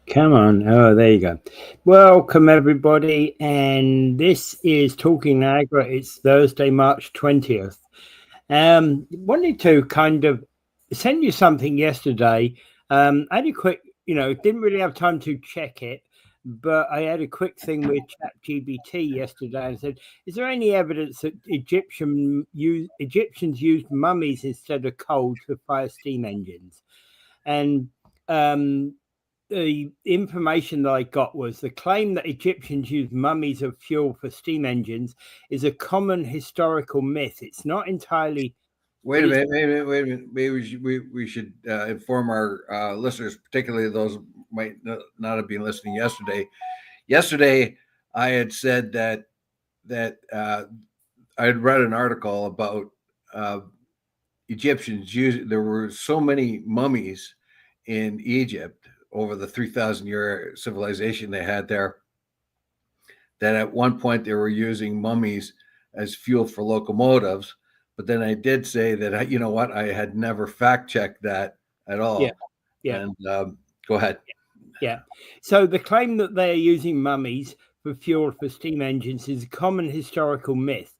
Come on. Oh, there you go. Welcome, everybody. And this is Talking Niagara. It's Thursday, March 20th. Wanted to kind of send you something yesterday. I had a quick, didn't really have time to check it, but I had a quick thing with ChatGPT yesterday and said, is there any evidence that Egyptians used mummies instead of coal to fire steam engines? And um, the information that I got was the claim that Egyptians used mummies of fuel for steam engines is a common historical myth. It's not entirely, Wait but a it's minute, wait a minute. Maybe we should inform our listeners, particularly those who might not have been listening yesterday. Yesterday, I had said that I had read an article about uh, Egyptians use. There were so many mummies in Egypt over the 3,000 year civilization they had there that at one point they were using mummies as fuel for locomotives. But then I did say that, you know what, I had never fact checked that at yeah, all. yeah, And go ahead. yeah. So the claim that they are using mummies for fuel for steam engines is a common historical myth,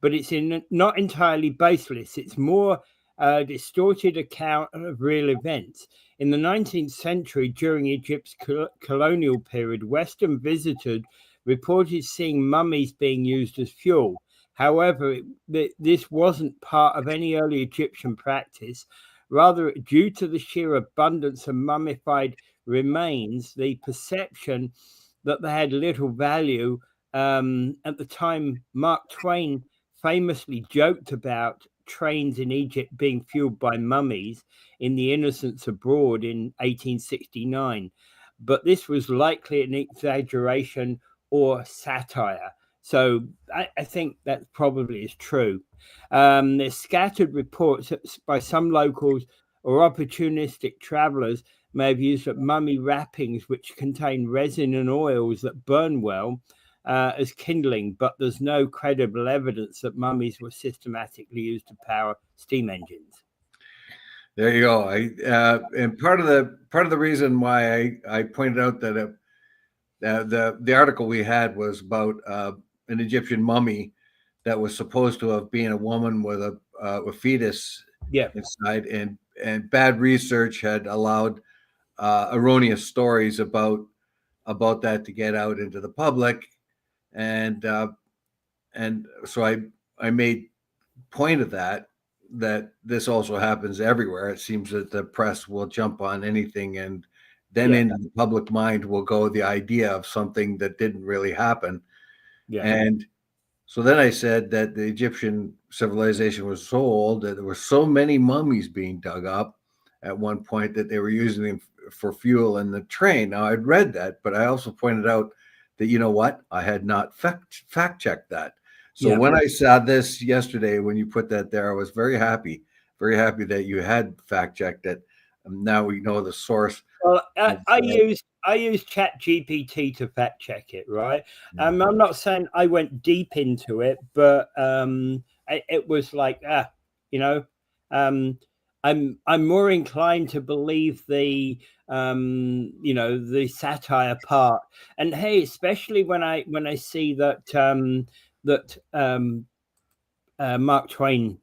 but it's not entirely baseless. It's more a distorted account of real events. In the 19th century, during Egypt's colonial period, Western visitors reported seeing mummies being used as fuel. However, this wasn't part of any early Egyptian practice. Rather, due to the sheer abundance of mummified remains, the perception that they had little value. At the time, Mark Twain famously joked about trains in Egypt being fueled by mummies in The Innocents Abroad in 1869. But this was likely an exaggeration or satire. So I think that probably is true. There's scattered reports by some locals or opportunistic travelers may have used mummy wrappings which contain resin and oils that burn well as kindling, but there's no credible evidence that mummies were systematically used to power steam engines. There you go. And part of the reason why I pointed out that the article we had was about an Egyptian mummy that was supposed to have been a woman with a fetus Yeah, inside, and bad research had allowed erroneous stories about that to get out into the public, and so I made point of that this also happens everywhere. It seems that the press will jump on anything, and then yeah, into the public mind will go the idea of something that didn't really happen. yeah, And so then I said that the Egyptian civilization was so old that there were so many mummies being dug up at one point that they were using them for fuel in the train. Now I'd read that, but I also pointed out that, you know what, I had not fact checked that. So yeah. when I saw this yesterday, when you put that there, I was very happy that you had fact checked it. Now we know the source. Well, Of, I use Chat GPT to fact check it, right? I'm not saying I went deep into it, but it was like you know, um, I'm more inclined to believe the satire part. And hey, especially when I see that Mark Twain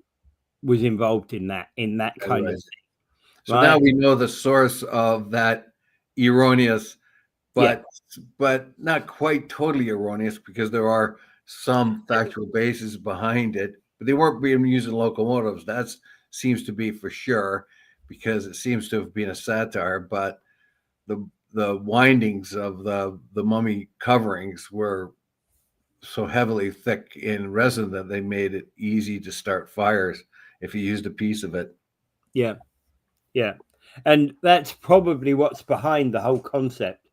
was involved in that that's kind of right. thing, So now right? we know the source of that erroneous, Yeah, but not quite totally erroneous, because there are some factual basis behind it. But they weren't being used in locomotives. That seems to be for sure, because it seems to have been a satire. But the windings of the mummy coverings were so heavily thick in resin that they made it easy to start fires if you used a piece of it. yeah, yeah. And that's probably what's behind the whole concept.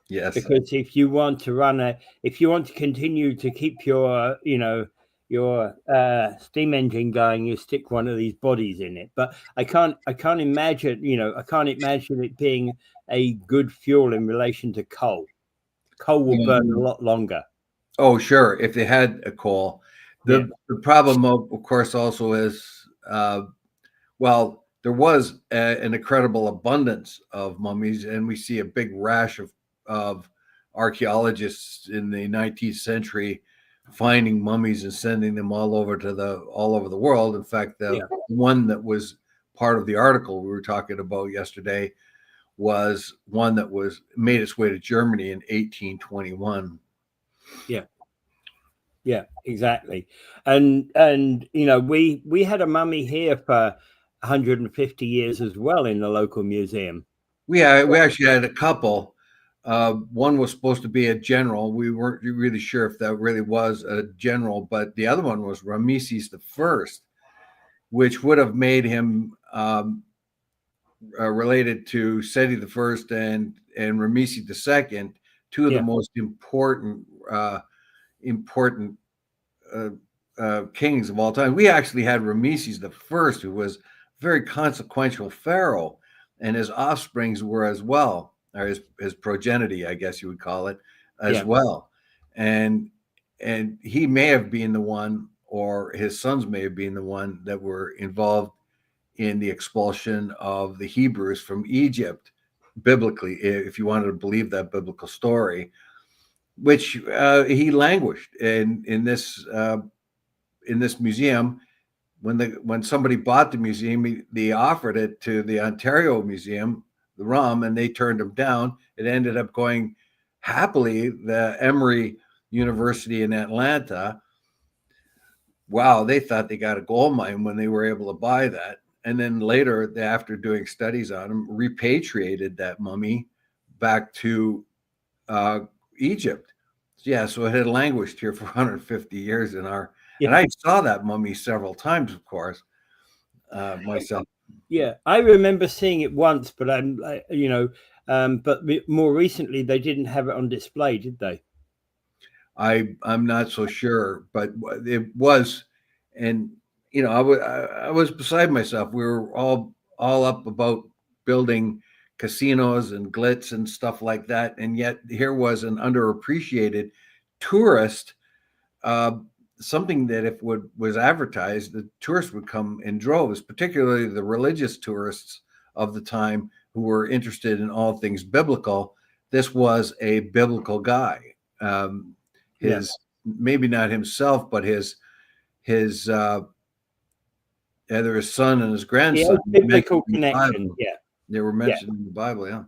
Yes. Because if you want to continue to keep your steam engine going, you stick one of these bodies in it. But I can't imagine, I can't imagine it being a good fuel in relation to coal. Coal will burn a lot longer. Oh, sure. If they had a coal, Yeah, the problem of course also is, well, there was an incredible abundance of mummies, and we see a big rash of archaeologists in the 19th century finding mummies and sending them all over the world. In fact, the one that was part of the article we were talking about yesterday was one that was made its way to Germany in 1821. Yeah, exactly. And we had a mummy here for 150 years as well in the local museum. We actually had a couple. One was supposed to be a general. We weren't really sure if that really was a general, but the other one was Ramesses I, which would have made him related to Seti I and Ramesses II, two of the most important kings of all time. We actually had Ramesses I, who was a very consequential pharaoh, and his offsprings were as well, or his progeny, I guess you would call it, as well. And he may have been the one, or his sons may have been the one, that were involved in the expulsion of the Hebrews from Egypt, biblically, if you wanted to believe that biblical story, which he languished in this museum. When somebody bought the museum, they offered it to the Ontario Museum, the RUM, and they turned him down. It ended up going happily the Emory University in Atlanta. Wow, they thought they got a gold mine when they were able to buy that. And then later, after doing studies on him, repatriated that mummy back to Egypt. Yeah, so it had languished here for 150 years in our. And I saw that mummy several times, of course, myself. Yeah, I remember seeing it once, but but more recently they didn't have it on display, did they? I'm not so sure, but it was, and I was beside myself. We were all up about building casinos and glitz and stuff like that, and yet here was an underappreciated tourist. Something that if was advertised, the tourists would come in droves, particularly the religious tourists of the time who were interested in all things biblical. This was a biblical guy. Maybe not himself, but his either his son and his grandson. Biblical connection. Yeah, they were mentioned in the Bible.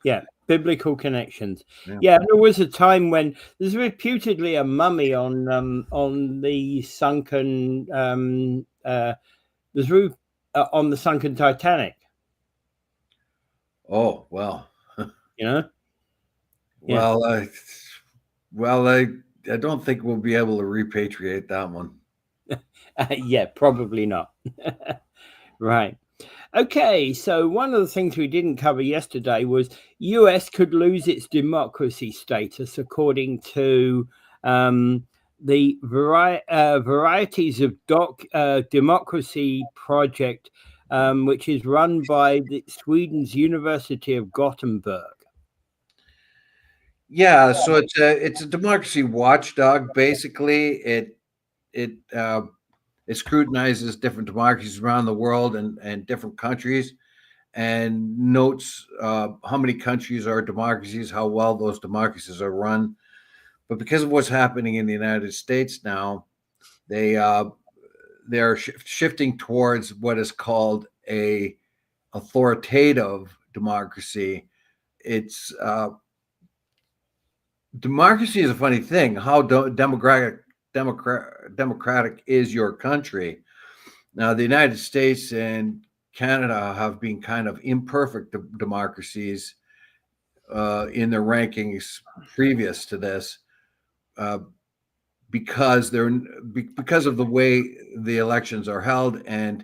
Yeah, biblical connections. Yeah, there was a time when there's reputedly a mummy on the sunken there's roof on the sunken Titanic. Oh well, Well, I don't think we'll be able to repatriate that one. Yeah, probably not. Right. Okay, so one of the things we didn't cover yesterday was US could lose its democracy status according to the Varieties of Democracy project, which is run by Sweden's University of Gothenburg. Yeah, so it's a democracy watchdog. Basically, it scrutinizes different democracies around the world and different countries, and notes how many countries are democracies, how well those democracies are run. But because of what's happening in the United States now, they're shifting towards what is called a authoritative democracy. It's democracy is a funny thing. How democratic is your country? Now, the United States and Canada have been kind of imperfect democracies in their rankings previous to this, because of the way the elections are held and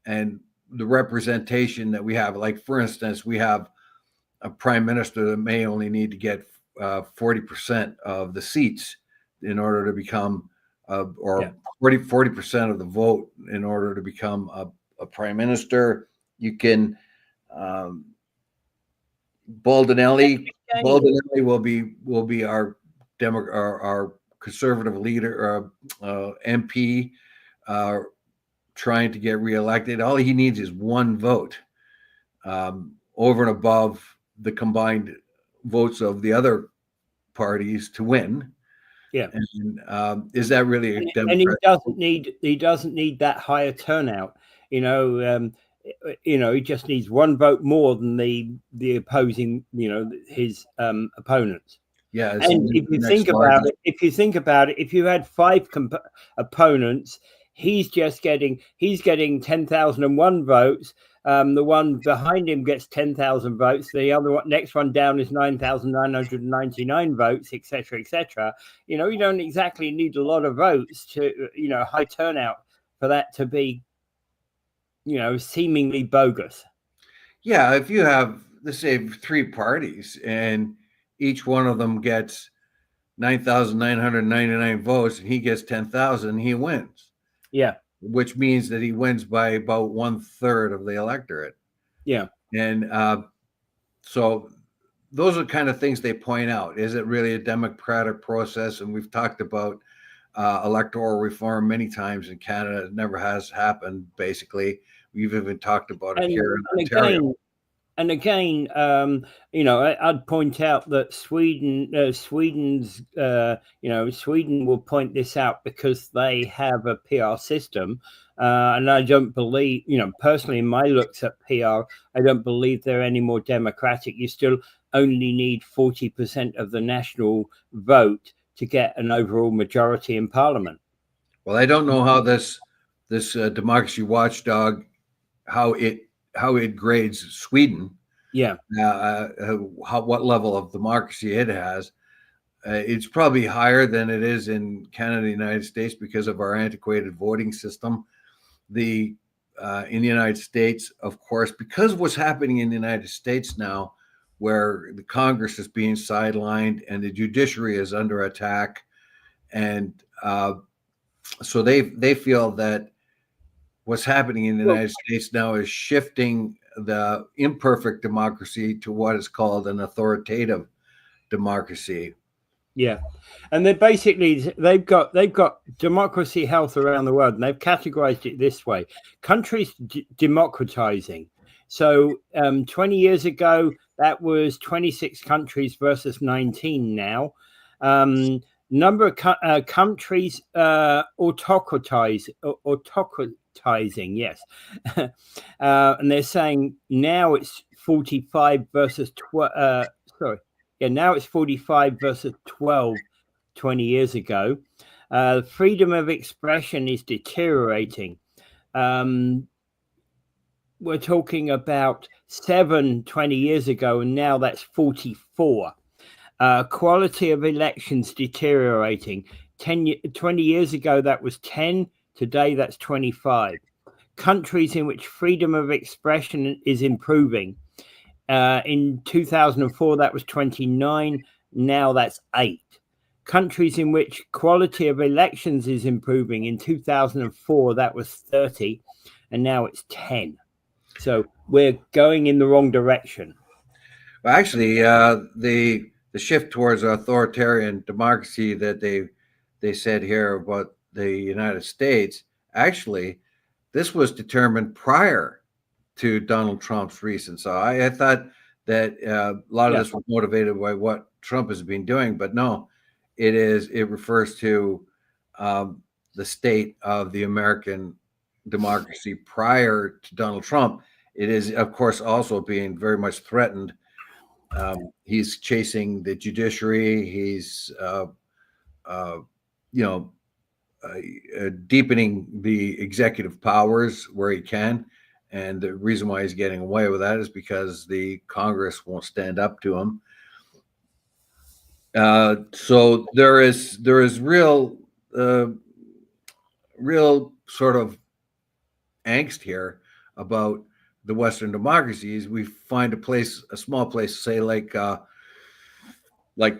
the representation that we have. Like, for instance, we have a prime minister that may only need to get 40% of the seats in order to become, 40% of the vote in order to become a prime minister. You can, Baldinelli will be our conservative leader, MP. trying to get reelected. All he needs is one vote over and above the combined votes of the other parties to win. Yeah. And is that really a And Democrat? he doesn't need that higher turnout. He just needs one vote more than the opposing, his opponents. Yeah, it's And the next largest. if you had five opponents, he's getting 10,001 votes. The one behind him gets 10,000 votes. The next one down is 9,999 votes, etc., etc. You don't exactly need a lot of votes to, high turnout for that to be, seemingly bogus. Yeah, if you have, let's say, three parties and each one of them gets 9,999 votes and he gets 10,000, he wins. Yeah. Which means that he wins by about 1/3 of the electorate. Yeah. And so those are kind of things they point out. Is it really a democratic process? And we've talked about electoral reform many times in Canada. It never has happened, basically. We've even talked about it here in Ontario. Again, I'd point out that Sweden will point this out because they have a PR system. And I don't believe, personally, in my looks at PR, I don't believe they're any more democratic. You still only need 40% of the national vote to get an overall majority in Parliament. Well, I don't know how this democracy watchdog, how it grades Sweden. Yeah. What level of democracy it has. It's probably higher than it is in Canada, the United States, because of our antiquated voting system. In the United States, of course, because of what's happening in the United States now, where the Congress is being sidelined and the judiciary is under attack, and so they feel that what's happening in the United States now is shifting the imperfect democracy to what is called an authoritative democracy. Yeah, and they've got democracy health around the world, and they've categorized it this way: countries democratizing. So 20 years ago, that was 26 countries versus 19 now. Number of countries autocratizing, yes. And they're saying now it's 45 versus 12. Now it's 45 versus 12 20 years ago. Freedom of expression is deteriorating. We're talking about 20 years ago, and now that's 44. Quality of elections deteriorating. 20 years ago, that was 10. Today, that's 25. Countries in which freedom of expression is improving. In 2004, that was 29. Now that's 8. Countries in which quality of elections is improving. In 2004, that was 30. And now it's 10. So we're going in the wrong direction. Well, actually, the shift towards authoritarian democracy that they said here about the United States, actually, this was determined prior to Donald Trump's recent. So I thought that a lot of this was motivated by what Trump has been doing, but no, it refers to the state of the American democracy prior to Donald Trump. It is, of course, also being very much threatened. He's chasing the judiciary. He's, deepening the executive powers where he can. And the reason why he's getting away with that is because the Congress won't stand up to him. So there is real sort of angst here about the Western democracies. We find a small place, say like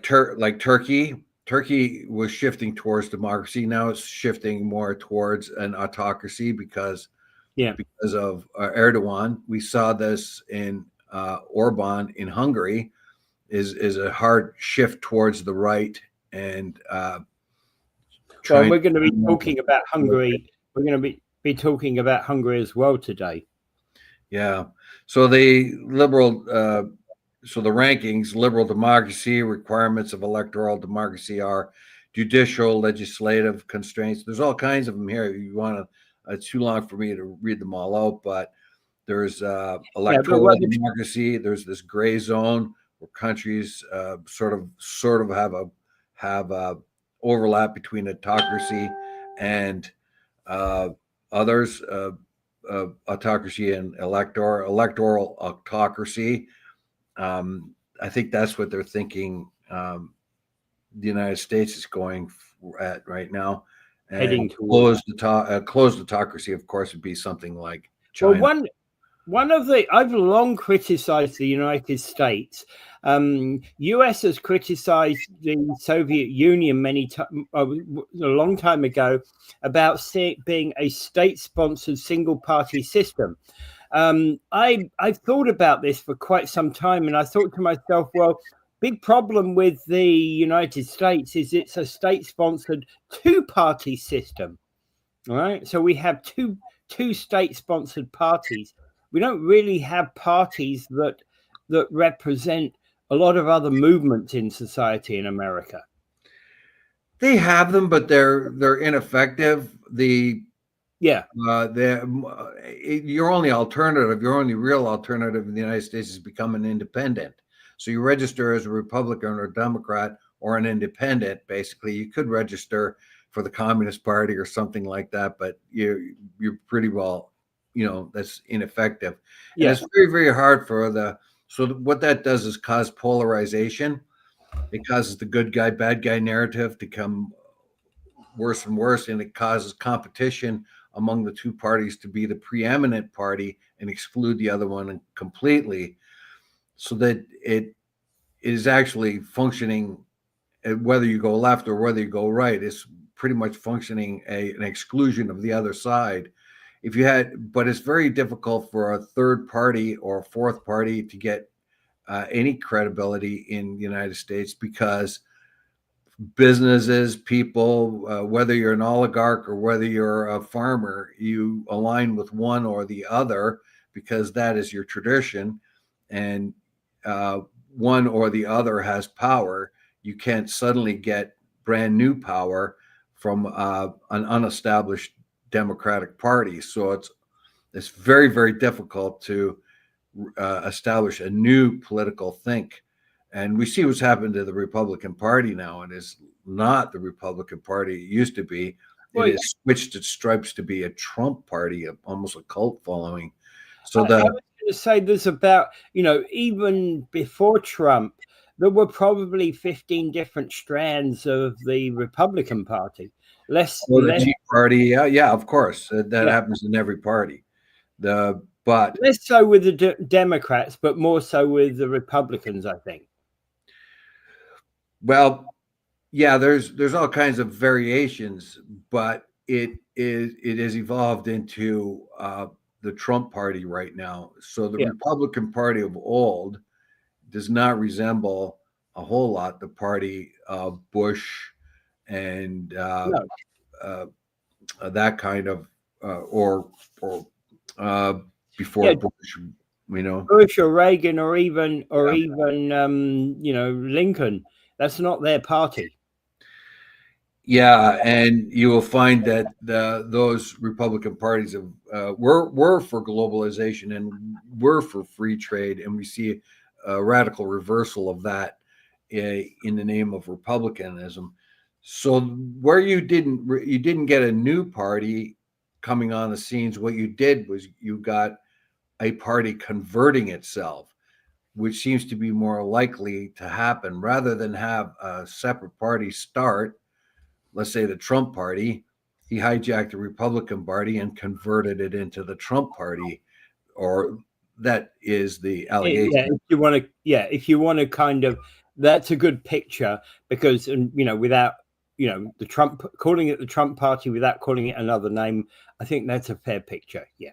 Turkey. Turkey was shifting towards democracy. Now it's shifting more towards an autocracy because of Erdogan. We saw this in Orban in Hungary. Is a hard shift towards the right, and we're going to be talking about Hungary. We're going to be talking about Hungary as well today. Yeah. So the so the rankings, liberal democracy, requirements of electoral democracy are judicial, legislative constraints. There's all kinds of them here. You want to, it's too long for me to read them all out, but there's electoral democracy. There's this gray zone where countries sort of have a overlap between autocracy and others. Autocracy and electoral autocracy. I think that's what they're thinking. The United States is going at right now, and heading towards closed autocracy, of course, would be something like China. Well, one of the I've long criticized the United States. US has criticized the Soviet Union a long time ago about being a state-sponsored single-party system. I've thought about this for quite some time, and I thought to myself, well, big problem with the United States is it's a state-sponsored two-party system. All right, so we have two state-sponsored parties. We don't really have parties that represent a lot of other movements in society in America. They have them, but they're ineffective. Your only alternative, your only real alternative in the United States is become an independent. So you register as a Republican or a Democrat or an independent. Basically, you could register for the Communist Party or something like that, but you're pretty well, that's ineffective. Yeah. And it's very, very hard so what that does is cause polarization. It causes the good guy, bad guy narrative to come worse and worse, and it causes competition among the two parties to be the preeminent party and exclude the other one completely, so that it is actually functioning, whether you go left or whether you go right, it's pretty much functioning an exclusion of the other side. But it's very difficult for a third party or a fourth party to get any credibility in the United States, because businesses, people, whether you're an oligarch or whether you're a farmer, you align with one or the other because that is your tradition, and one or the other has power. You can't suddenly get brand new power from an unestablished Democratic Party. So it's very, very difficult to establish a new political think. And we see what's happened to the Republican Party now. It is not the Republican Party it used to be. It has switched its stripes to be a Trump party, almost a cult following. So I was going to say there's about, even before Trump, there were probably 15 different strands of the Republican Party. The Tea Party, yeah, of course. That happens in every party. But less so with the Democrats, but more so with the Republicans, I think. Well, yeah, there's all kinds of variations, but it has evolved into the Trump party right now. So the Republican Party of old does not resemble a whole lot the party of Bush and that kind of or before Bush, Bush or Reagan or even Lincoln. That's not their party. Yeah, and you will find that those Republican parties were for globalization and were for free trade, and we see a radical reversal of that in the name of republicanism. So where you didn't get a new party coming on the scenes, what you did was you got a party converting itself, which seems to be more likely to happen rather than have a separate party start. Let's say the Trump party, he hijacked the Republican Party and converted it into the Trump party, or that is the allegation. If you want to kind of, that's a good picture, because without the Trump, calling it the Trump party without calling it another name, I think that's a fair picture. Yeah.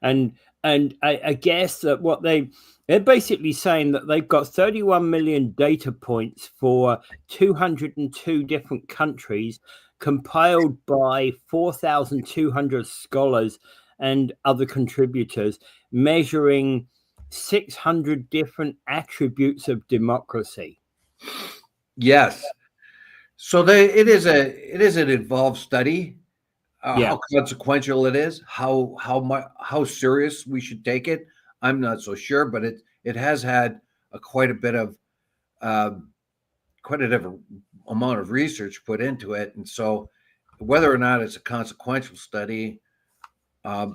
And I guess that what they're basically saying that they've got 31 million data points for 202 different countries, compiled by 4,200 scholars and other contributors, measuring 600 different attributes of democracy. Yes. So it is an involved study. How consequential it is, how serious we should take it, I'm not so sure, but it has had quite a bit of quite a different amount of research put into it, and so whether or not it's a consequential study,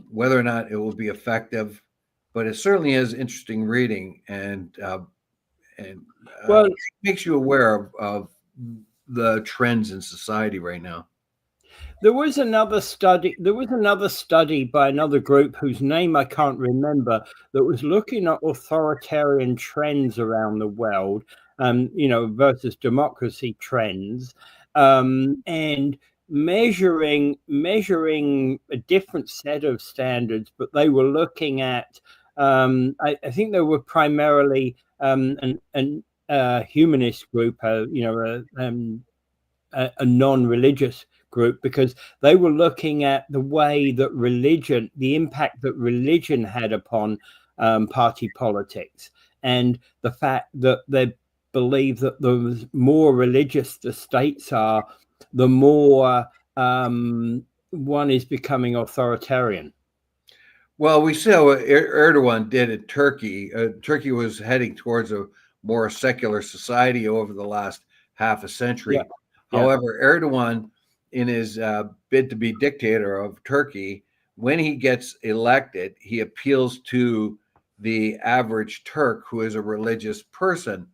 whether or not it will be effective, but it certainly is interesting reading, and Well, makes you aware of the trends in society right now. there was another study by another group whose name I can't remember, that was looking at authoritarian trends around the world, versus democracy trends, and measuring a different set of standards. But they were looking at, I think they were primarily an humanist group, a non-religious group, because they were looking at the way that the impact that religion had upon party politics, and the fact that they believe that the more religious the states are, the more one is becoming authoritarian. Well, we saw what Erdogan did in Turkey. Turkey was heading towards a more secular society over the last half a century. Yeah. However, Erdogan, in his bid to be dictator of Turkey, when he gets elected, he appeals to the average Turk who is a religious person.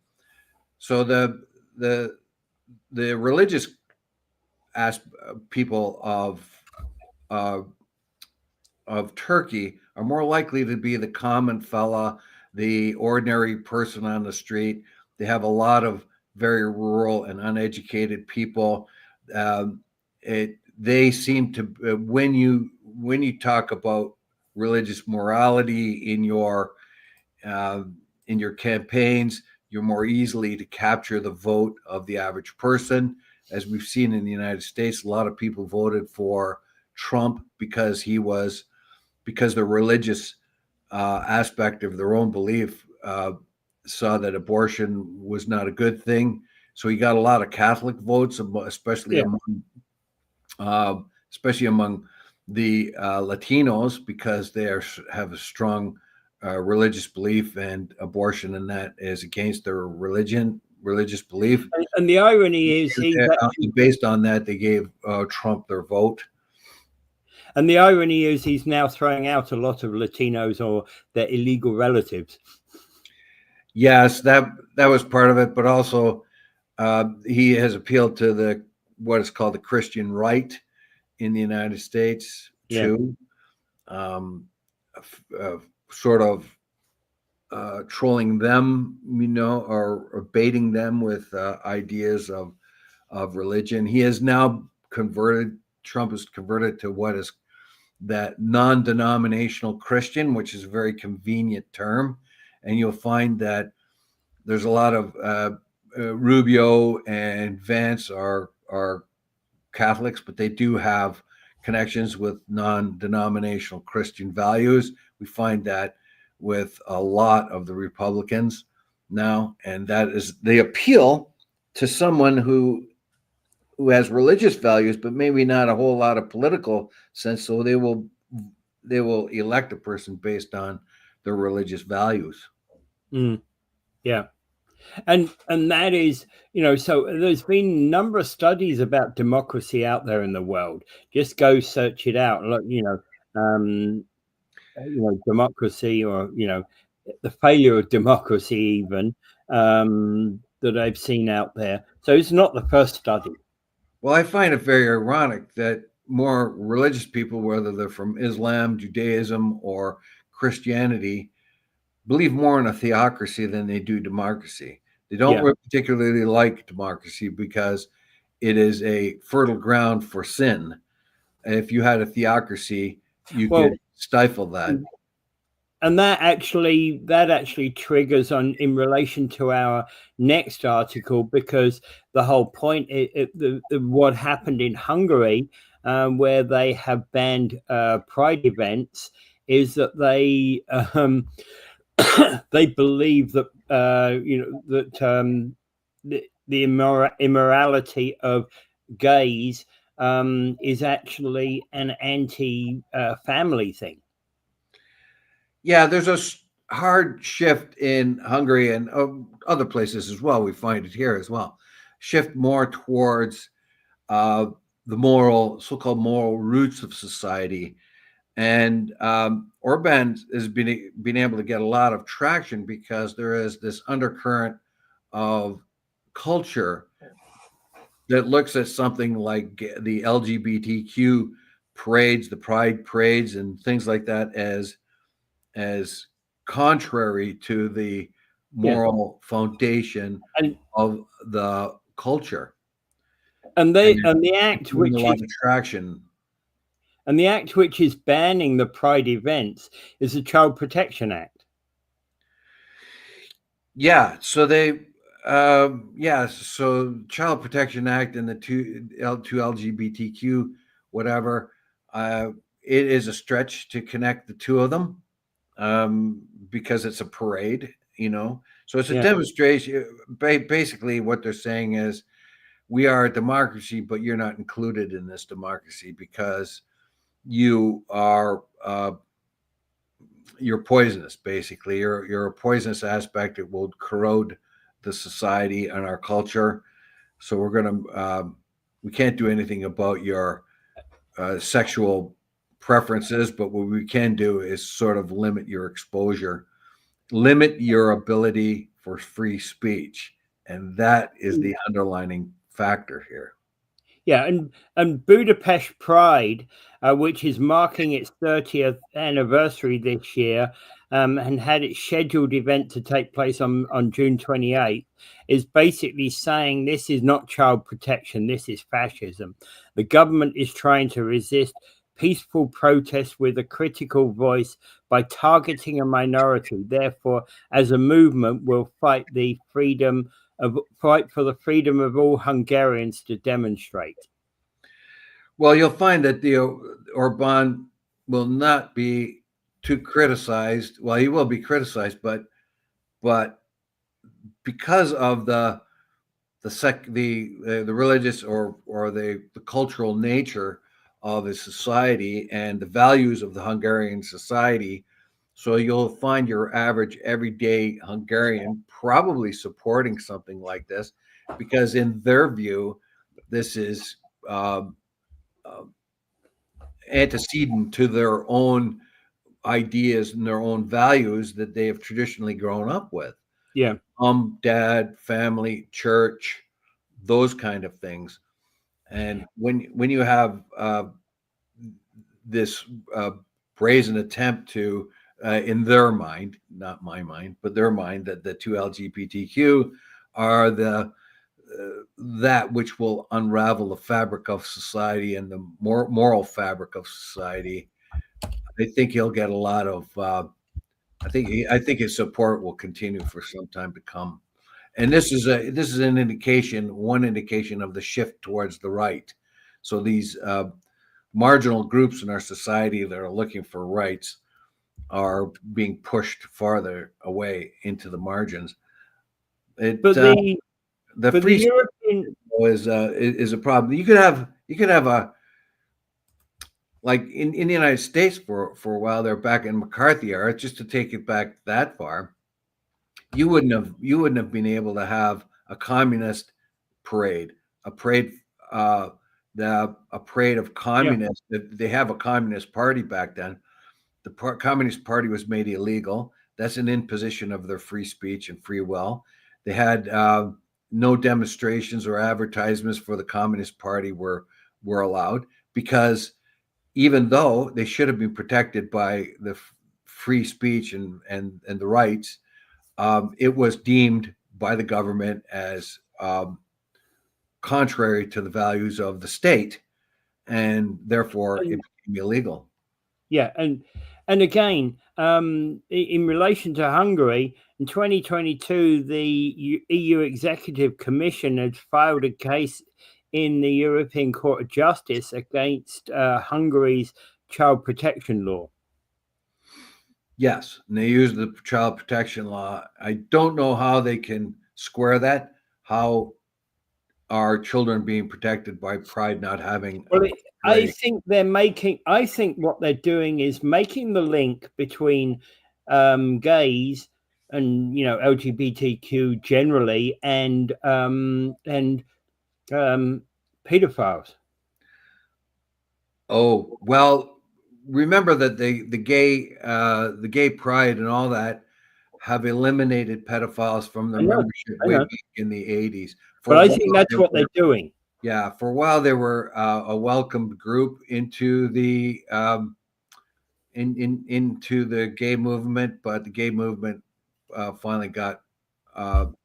So the religious people of Turkey are more likely to be the common fella, the ordinary person on the street. They have a lot of very rural and uneducated people. They seem to when you talk about religious morality in your campaigns, you're more easily to capture the vote of the average person. As we've seen in the United States, a lot of people voted for Trump because the religious aspect of their own belief saw that abortion was not a good thing. So he got a lot of Catholic votes, especially among the Latinos, because they have a strong religious belief, and abortion and that is against their religious belief. And the irony is, based on that, they gave Trump their vote. And the irony is, he's now throwing out a lot of Latinos or their illegal relatives. Yes, that was part of it, but also he has appealed to what is called the Christian right in the United States too, sort of trolling them, or baiting them with ideas of religion. He has now converted. Trump has converted to what is that non-denominational Christian, which is a very convenient term. And you'll find that there's a lot of Rubio and Vance are Catholics, but they do have connections with non-denominational Christian values. We find that with a lot of the Republicans now, and that is they appeal to someone who has religious values, but maybe not a whole lot of political sense. So they will elect a person based on their religious values. Yeah. And that is, so there's been a number of studies about democracy out there in the world. Just go search it out. Look, democracy, or, the failure of democracy even, that I've seen out there. So it's not the first study. Well, I find it very ironic that more religious people, whether they're from Islam, Judaism, or Christianity, believe more in a theocracy than they do democracy. They don't particularly like democracy because it is a fertile ground for sin. If you had a theocracy, you could stifle that. and that actually triggers on in relation to our next article, because the whole point what happened in Hungary, where they have banned pride events, is that they believe that the immorality of gays is actually an anti-family thing. Yeah, there's a hard shift in Hungary and other places as well. We find it here as well. Shift more towards uh, the so-called moral roots of society. And Orban has been able to get a lot of traction because there is this undercurrent of culture that looks at something like the LGBTQ parades, the pride parades, and things like that as contrary to the Yeah, moral foundation and of the culture. and And they and the it's act getting a which lot is of traction. and the act which is banning the pride events is the Child Protection Act. Yeah, so Child Protection Act and the two LGBTQ whatever, uh, it is a stretch to connect the two of them, because it's a parade, So it's a Yeah, demonstration. Basically, what they're saying is, we are a democracy, but you're not included in this democracy because you are you're poisonous. Basically, you're a poisonous aspect. It will corrode the society and our culture. So we can't do anything about your sexual preferences, but what we can do is sort of limit your exposure, limit your ability for free speech, and that is the underlining factor here. yeah, and Budapest Pride, which is marking its 30th anniversary this year, and had its scheduled event to take place on June 28th, is basically saying this is not child protection, this is fascism. The government is trying to resist peaceful protest with a critical voice by targeting a minority. Therefore, as a movement, we'll fight for the freedom of all Hungarians to demonstrate. Well, you'll find that the Orban will not be too criticized. Well, he will be criticized, but because of the religious or the cultural nature of his society and the values of the Hungarian society, so you'll find your average everyday Hungarian probably supporting something like this, because in their view, this is um, uh, antecedent to their own ideas and their own values that they have traditionally grown up with. Yeah, Dad, family, church, those kind of things. And when you have this brazen attempt to, in their mind, not my mind, but their mind, that the two LGBTQ are the that which will unravel the fabric of society and the moral fabric of society. I think he'll get a lot of. I think his support will continue for some time to come. And this is one indication of the shift towards the right. So these marginal groups in our society that are looking for rights are being pushed farther away into the margins. It but the The but the free speech European is a problem. You could have a, like in the United States for a while there, back in McCarthy era, just to take it back that far, you wouldn't have been able to have a communist parade, a parade a parade of yeah communists. They have a communist party back then. The Communist Party was made illegal. That's an imposition of their free speech and free will. They had no demonstrations or advertisements for the Communist Party were allowed, because even though they should have been protected by the free speech and the rights, it was deemed by the government as contrary to the values of the state, and therefore it and became illegal. yeah And again, in relation to Hungary, in 2022, the EU Executive Commission had filed a case in the European Court of Justice against Hungary's child protection law. Yes, and they use the child protection law. I don't know how they can square that. How are children being protected by Pride not having Well, a I parade? think I think what they're doing is making the link between gays and LGBTQ generally and pedophiles. Oh, well, remember that the gay pride and all that have eliminated pedophiles from their I know, membership I way know, back in the 80s. For but a I while, think that's they what were, they're doing. yeah, for a while they were a welcomed group into the into the gay movement, but the gay movement finally got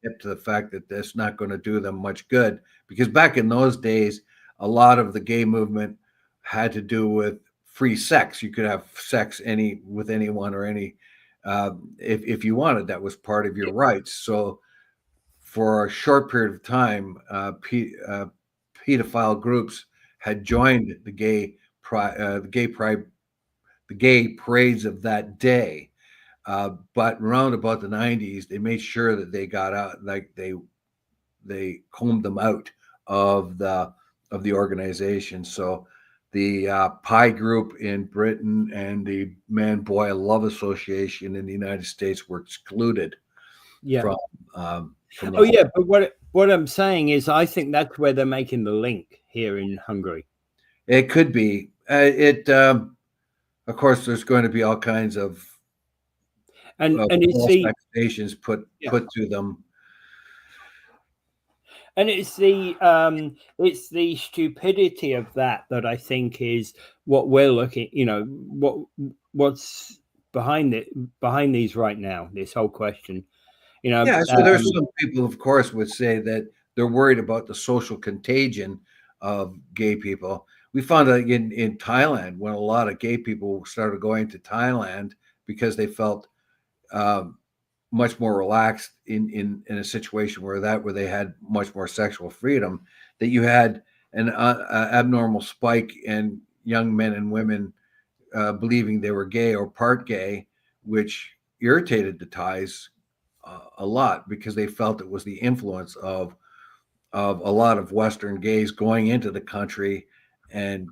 hip to the fact that that's not going to do them much good, because back in those days, a lot of the gay movement had to do with free sex. You could have sex with anyone or any if you wanted. That was part of your rights. So for a short period of time, pedophile groups had joined the gay parades of that day. But around about the 90s, they made sure that they got out, like they combed them out of the organization. So the Pi Group in Britain and the Man Boy Love Association in the United States were excluded Yeah. from the Oh, whole. yeah. But what I'm saying is, I think that's where they're making the link here in Hungary. It could be. Of course, there's going to be all kinds of And it's false the accusations put to them. and it's the stupidity of that I think is what we're looking. What's behind these right now. This whole question. Yeah, so there's some people, of course, would say that they're worried about the social contagion of gay people. We found that in Thailand, when a lot of gay people started going to Thailand because they felt much more relaxed in a situation where they had much more sexual freedom, that you had an abnormal spike in young men and women believing they were gay or part gay, which irritated the Thais a lot, because they felt it was the influence of a lot of Western gays going into the country and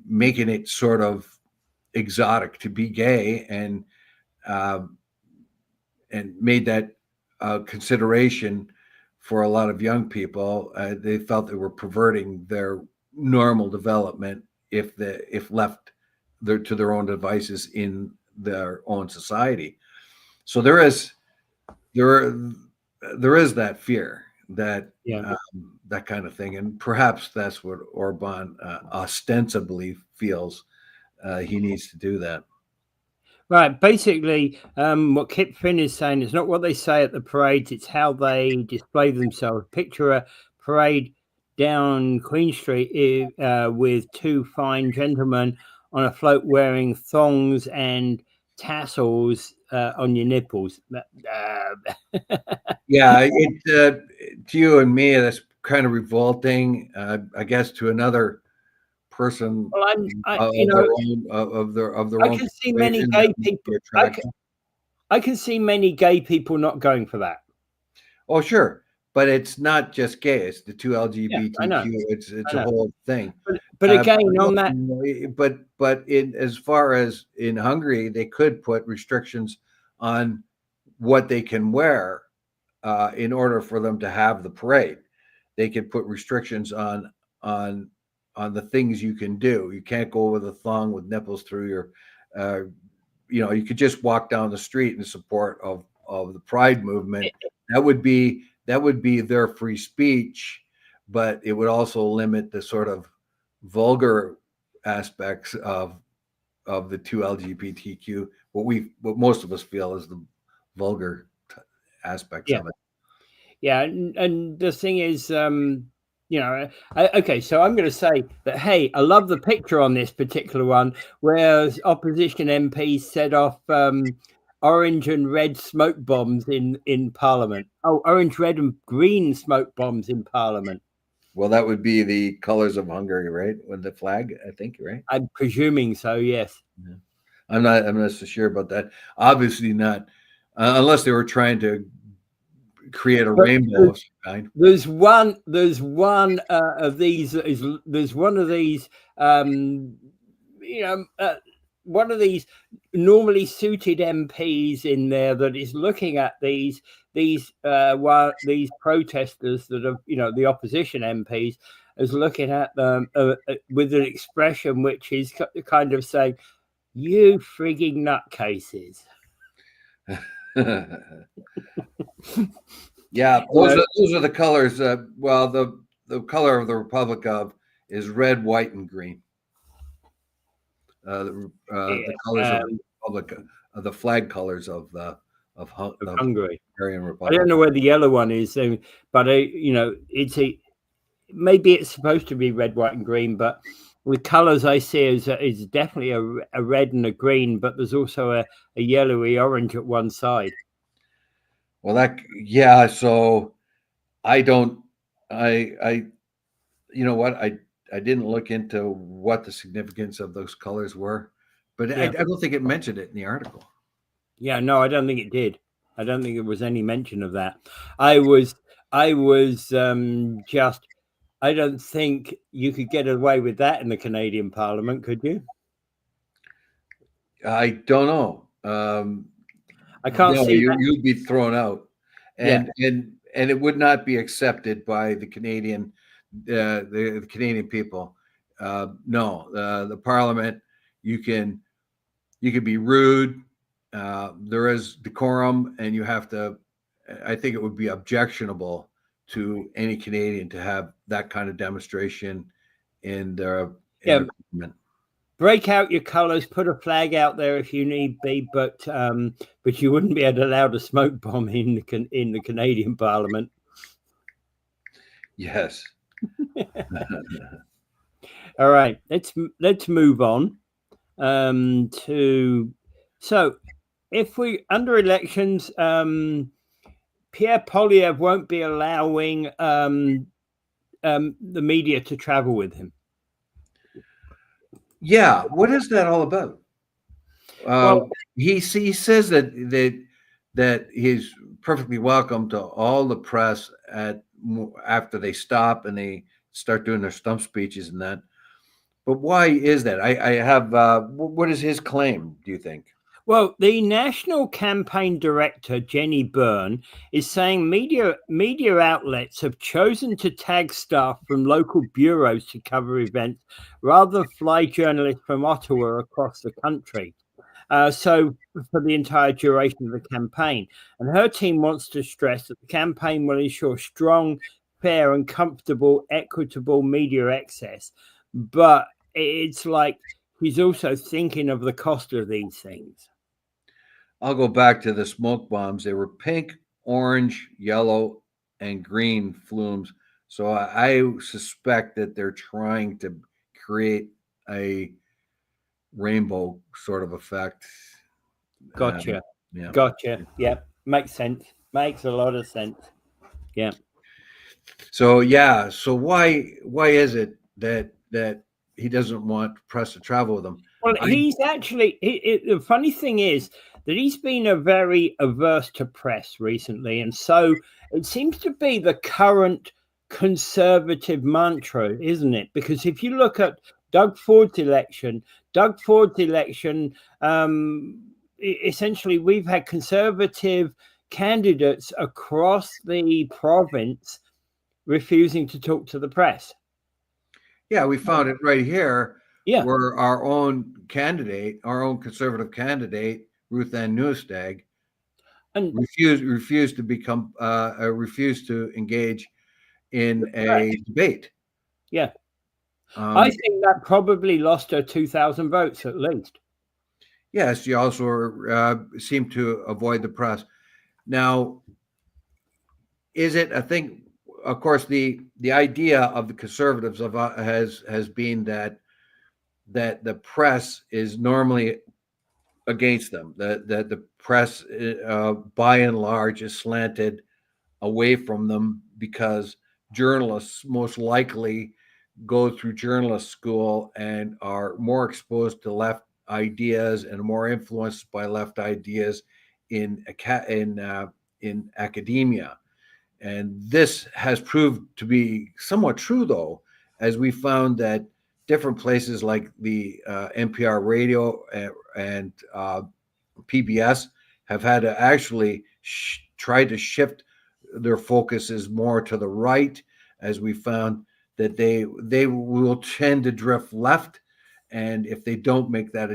making it sort of exotic to be gay, uh, and made that consideration for a lot of young people. They felt they were perverting their normal development if left to their own devices in their own society. So there is that fear, that Yeah. that kind of thing, and perhaps that's what Orban ostensibly feels he needs to do that. Right. Basically, what Kip Finn is saying is not what they say at the parades; it's how they display themselves. Picture a parade down Queen Street with two fine gentlemen on a float wearing thongs and tassels on your nipples. Yeah, to you and me, that's kind of revolting. I guess to another person Well, of their I own can see many persuasion, that gay would people. be attractive. I can see many gay people not going for that. Oh, sure, but it's not just gay; it's the two Yeah, I know. LGBTQ. It's I a know. whole thing. But again, on that, But in as far as in Hungary, they could put restrictions on what they can wear in order for them to have the parade. They could put restrictions on the things you can do. You can't go with a thong with nipples through your. Uh, you could just walk down the street in support of the Pride movement. That would be their free speech, but it would also limit the sort of vulgar aspects of the two LGBTQ. What most of us feel is the vulgar aspects yeah, of it. yeah, and the thing is, Okay, so I'm going to say that, hey, I love the picture on this particular one where opposition MPs set off orange and red smoke bombs in Parliament. Oh, orange, red, and green smoke bombs in Parliament. Well, that would be the colors of Hungary, right? With the flag, I think, right? I'm presuming so, yes. Yeah. I'm not so sure about that. Obviously not, unless they were trying to create a rainbow of some kind. There's one of these there's one of these one of these normally suited MPs in there that is looking at these protesters that are the opposition MPs, is looking at them with an expression which is kind of saying, "You frigging nutcases." Yeah, those are the colors. Well, the color of the Republic of is red, white, and green. The colors of the Republic, the flag colors of Hungary. Hungarian Republic. I don't know where the yellow one is, but maybe it's supposed to be red, white, and green, but the colors I see is definitely a red and a green, but there's also a yellowy orange at one side. Well, so I you know what, I didn't look into what the significance of those colors were, but I don't think it mentioned it in the article. Yeah, no, I don't think it did. I don't think there was any mention of that. I was just, I don't think you could get away with that in the Canadian Parliament, could you? I don't know. I can't see you'd be thrown out, and it would not be accepted by the Canadian the Canadian people. No, the Parliament, you could be rude. There is decorum, and you have to. I think it would be objectionable to any Canadian to have that kind of demonstration in their government. Break out your colours, put a flag out there if you need be, but you wouldn't be allowed a smoke bomb in the Canadian Parliament. Yes. All right, let's move on to, so if we under elections, Pierre Poilievre won't be allowing the media to travel with him. Yeah, what is that all about? Well, he says that he's perfectly welcome to all the press after they stop and they start doing their stump speeches and that. But why is that? I have what is his claim, do you think? Well, the national campaign director, Jenny Byrne, is saying media outlets have chosen to tag staff from local bureaus to cover events rather than fly journalists from Ottawa across the country. So for the entire duration of the campaign. And her team wants to stress that the campaign will ensure strong, fair and comfortable, equitable media access. But it's like he's also thinking of the cost of these things. I'll go back to the smoke bombs. They were pink, orange, yellow, and green flumes. So I suspect that they're trying to create a rainbow sort of effect. Gotcha. Gotcha. Yeah. Makes sense. Makes a lot of sense. Yeah. So So why is it that he doesn't want press to travel with him? Well, he's actually. The funny thing is that he's been very averse to press recently, and so it seems to be the current conservative mantra, isn't it? Because if you look at Doug Ford's election, essentially we've had conservative candidates across the province refusing to talk to the press. Yeah, we found it right here. Yeah, where our own conservative candidate, Ruth Ann Newstag, and refused to engage in a debate. Yeah. I think that probably lost her 2,000 votes at least. Yes, she also seemed to avoid the press. Now, is it? I think of course, the idea of the conservatives has been that the press is normally against them. That the press, by and large, is slanted away from them because journalists most likely go through journalist school and are more exposed to left ideas and more influenced by left ideas in academia. And this has proved to be somewhat true, though, as we found that different places like the NPR radio and PBS have had to actually try to shift their focuses more to the right, as we found that they will tend to drift left, and if they don't make that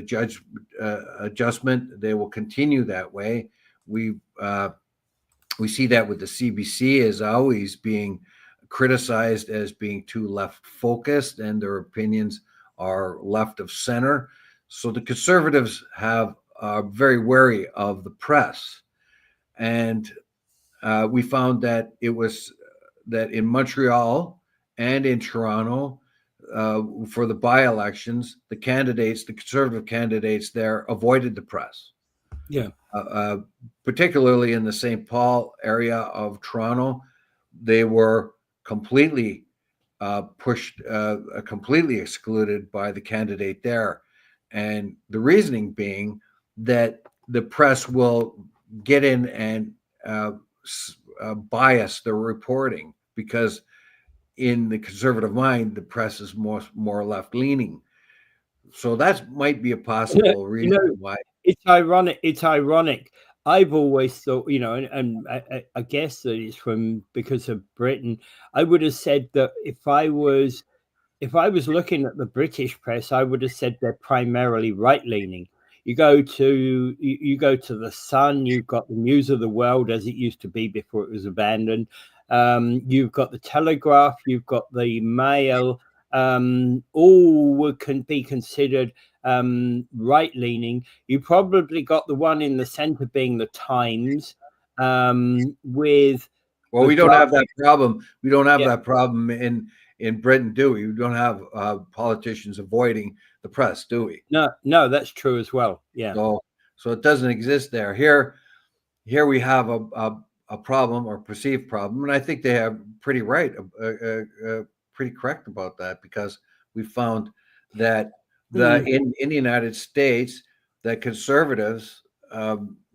adjustment, they will continue that way. We see that with the CBC as always being criticized as being too left focused, and their opinions are left of center. So the conservatives are very wary of the press, and we found that it was that in Montreal and in Toronto, for the by-elections, the conservative candidates there avoided the press. Yeah. Particularly in the St. Paul area of Toronto, they were completely completely excluded by the candidate there. And the reasoning being that the press will get in and bias their reporting, because in the conservative mind, the press is more left-leaning. So that might be a possible reason why. It's ironic. It's ironic. I've always thought, and I guess that it's because of Britain. I would have said that if I was looking at the British press, I would have said they're primarily right-leaning. You go to the Sun, you've got the News of the World as it used to be before it was abandoned. You've got the Telegraph, you've got the Mail. All can be considered right-leaning. You probably got the one in the center being the Times, with. Well, we don't have that problem. We don't have that problem in Britain, do we? We don't have politicians avoiding the press, do we? No, that's true as well. Yeah. So it doesn't exist there. Here we have a problem, or perceived problem, and I think they have pretty right, pretty correct about that, because we found that in the United States, that conservatives,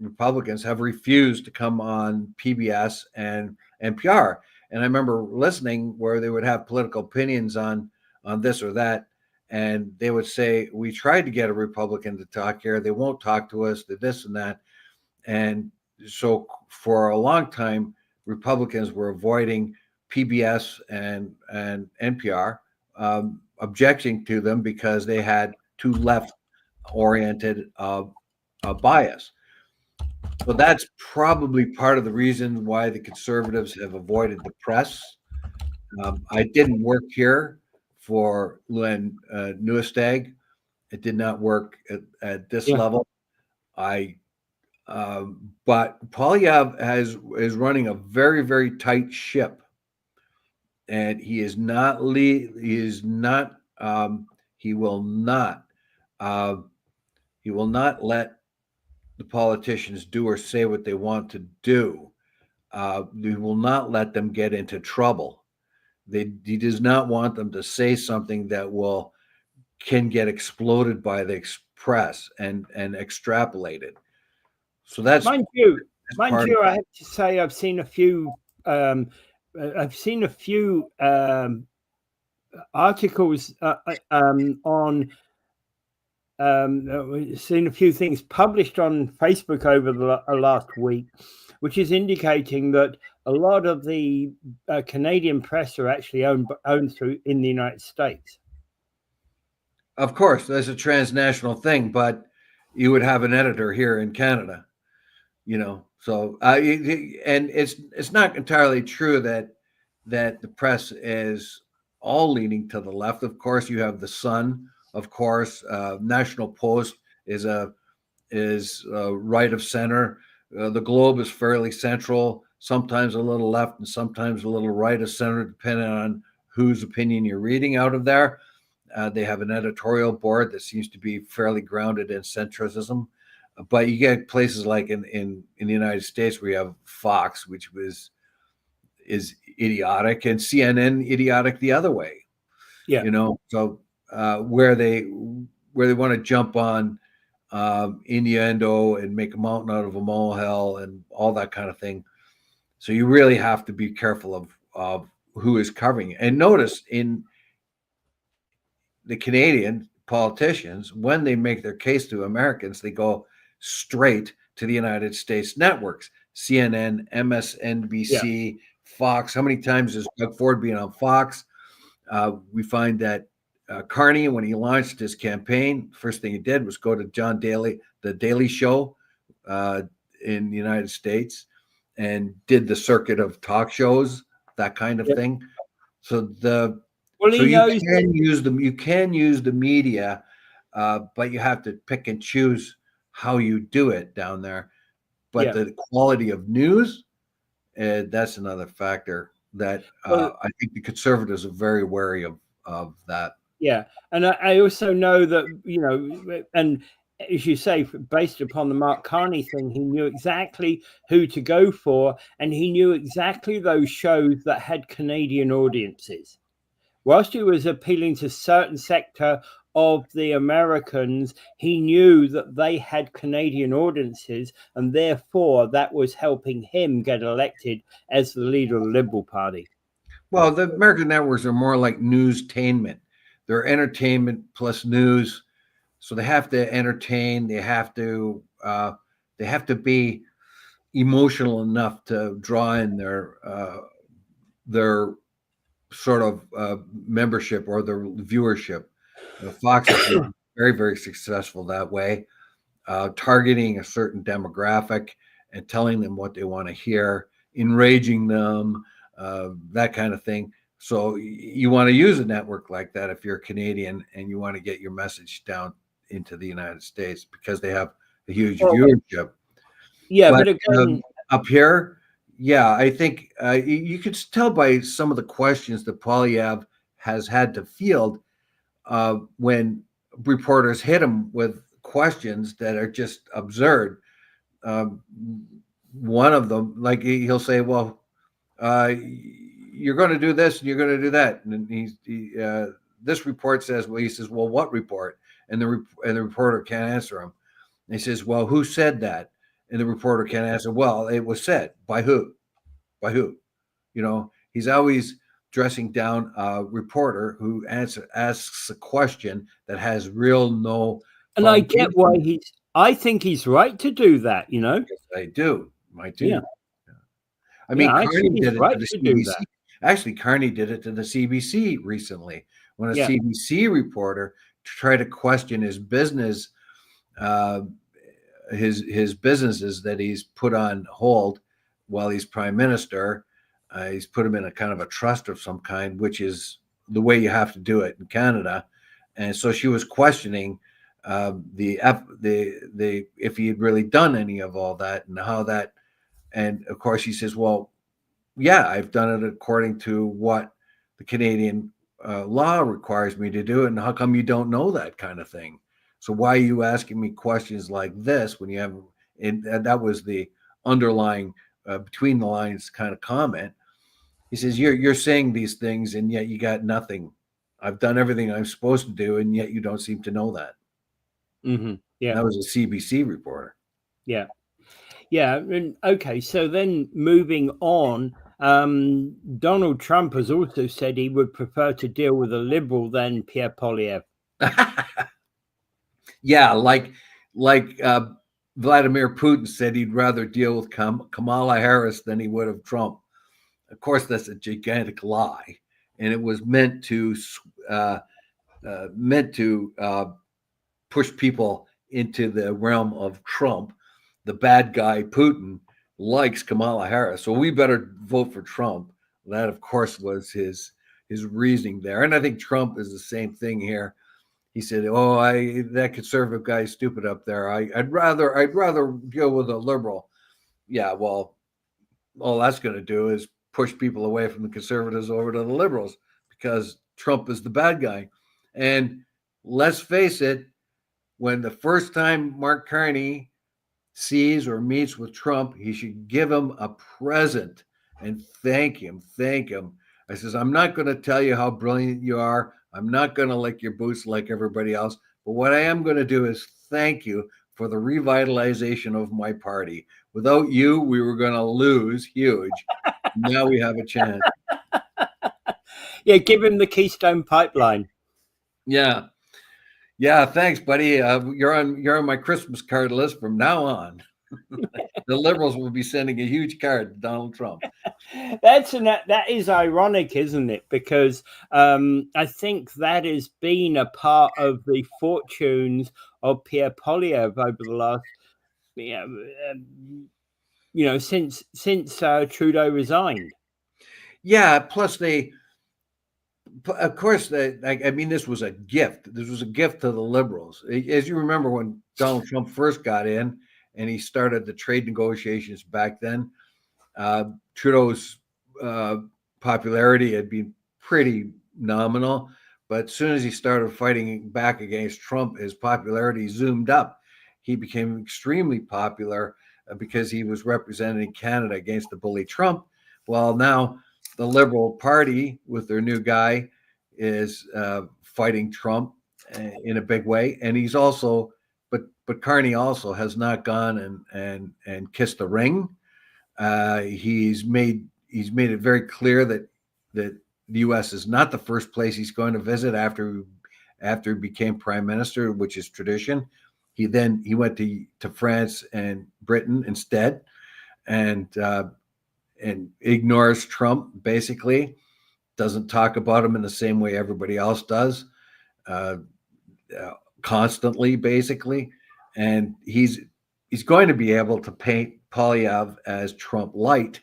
Republicans, have refused to come on PBS and NPR. And I remember listening where they would have political opinions on this or that, and they would say, we tried to get a Republican to talk here, they won't talk to us, this and that. And so for a long time, Republicans were avoiding PBS and NPR, objecting to them because they had too left-oriented bias. So that's probably part of the reason why the conservatives have avoided the press. I didn't work here for Len Newestag. It did not work at this level. But Poilievre is running a very, very tight ship, and he will not let the politicians do or say what they want to do. He will not let them get into trouble. He does not want them to say something that can get exploded by the press and extrapolated. So that's mind you, I have to say I've seen a few articles on. Seen a few things published on Facebook over the last week, which is indicating that a lot of the Canadian press are actually owned through in the United States. Of course, that's a transnational thing, but you would have an editor here in Canada, So, and it's not entirely true that the press is all leaning to the left. Of course, you have the Sun. Of course, National Post is right of center. The Globe is fairly central. sometimes a little left and sometimes a little right of center, depending on whose opinion you're reading out of there. They have an editorial board that seems to be fairly grounded in centrism. But you get places like in the United States where you have Fox, which is idiotic, and CNN idiotic the other way. Yeah. So where they want to jump on innuendo and make a mountain out of a molehill and all that kind of thing. So you really have to be careful of who is covering it. And notice in the Canadian politicians, when they make their case to Americans, they go straight to the United States networks, CNN, MSNBC, Fox. How many times has Doug Ford been on Fox? We find that Carney, when he launched his campaign, first thing he did was go to John Daly, the Daily Show in the United States, and did the circuit of talk shows, that kind of thing. So you can use the media, but you have to pick and choose how you do it down there. But the quality of news, that's another factor that I think the conservatives are very wary of that. Yeah, and I also know that, and as you say, based upon the Mark Carney thing, he knew exactly who to go for, and he knew exactly those shows that had Canadian audiences. Whilst he was appealing to a certain sector of the Americans, he knew that they had Canadian audiences, and therefore that was helping him get elected as the leader of the Liberal Party. Well, the American networks are more like newstainment. They're entertainment plus news. So they have to entertain. They have to be emotional enough to draw in their sort of membership or their viewership. Fox has been very, very successful that way, targeting a certain demographic and telling them what they want to hear, enraging them, that kind of thing. So you want to use a network like that if you're Canadian and you want to get your message down into the United States because they have a huge viewership. Yeah, but again, up here, I think you could tell by some of the questions that Poilievre has had to field when reporters hit him with questions that are just absurd. One of them, like he'll say, "Well, you're going to do this and you're going to do that," and this report says, "Well," he says, "Well, what report?" And the reporter can't answer him. And he says, "Well, who said that?" And the reporter can't answer. Well, it was said by who? By who? He's always dressing down a reporter who asks a question that has no. And I get why I think he's right to do that. Yes, I do. I do. Yeah. I mean, I Carney think did he's it right to to the do CBC. that. Actually, Carney did it to the CBC recently when a CBC reporter tried to question his business, his businesses that he's put on hold while he's prime minister. He's put him in a kind of a trust of some kind, which is the way you have to do it in Canada. And so she was questioning if he had really done any of all that and how that. And of course, he says, "Well, yeah, I've done it according to what the Canadian law requires me to do. And how come you don't know that kind of thing? So why are you asking me questions like this when you have?" And that was the underlying between the lines kind of comment. He says, "You're saying these things, and yet you got nothing. I've done everything I'm supposed to do, and yet you don't seem to know that." Mm-hmm. Yeah, that was a CBC reporter. Yeah. And okay, so then moving on, Donald Trump has also said he would prefer to deal with a liberal than Pierre Poilievre. Yeah, like Vladimir Putin said he'd rather deal with Kamala Harris than he would have Trump. Of course, that's a gigantic lie, and it was meant to push people into the realm of Trump. The bad guy Putin likes Kamala Harris, so we better vote for Trump. That, of course, was his reasoning there, and I think Trump is the same thing here. He said, "Oh, that conservative guy is stupid up there. I'd rather deal with a liberal." Yeah, well, all that's going to do is push people away from the conservatives over to the liberals because Trump is the bad guy. And let's face it, when the first time Mark Carney sees or meets with Trump, he should give him a present and thank him. Thank him. I says, I'm not going to tell you how brilliant you are. I'm not going to lick your boots like everybody else. But what I am going to do is thank you for the revitalization of my party. Without you, we were going to lose huge. Now we have a chance. Yeah, give him the Keystone Pipeline. Yeah. Yeah, thanks, buddy. You're on my Christmas card list from now on. The liberals will be sending a huge card to Donald Trump. That is ironic, isn't it? Because I think that has been a part of the fortunes of Pierre Poilievre over the last, since Trudeau resigned. Yeah. Plus, of course, I mean, this was a gift. This was a gift to the liberals. As you remember, when Donald Trump first got in and he started the trade negotiations back then, Trudeau's popularity had been pretty nominal. But as soon as he started fighting back against Trump, his popularity zoomed up. He became extremely popular because he was representing Canada against the bully Trump. Well, now the Liberal Party with their new guy is fighting Trump in a big way. And he's also, but Carney also has not gone and kissed the ring. He's made it very clear that the U.S. is not the first place he's going to visit after he became prime minister, which is tradition. He went to France and Britain instead, and ignores Trump, basically. Doesn't talk about him in the same way everybody else does, constantly, basically. And he's going to be able to paint Poilievre as Trump light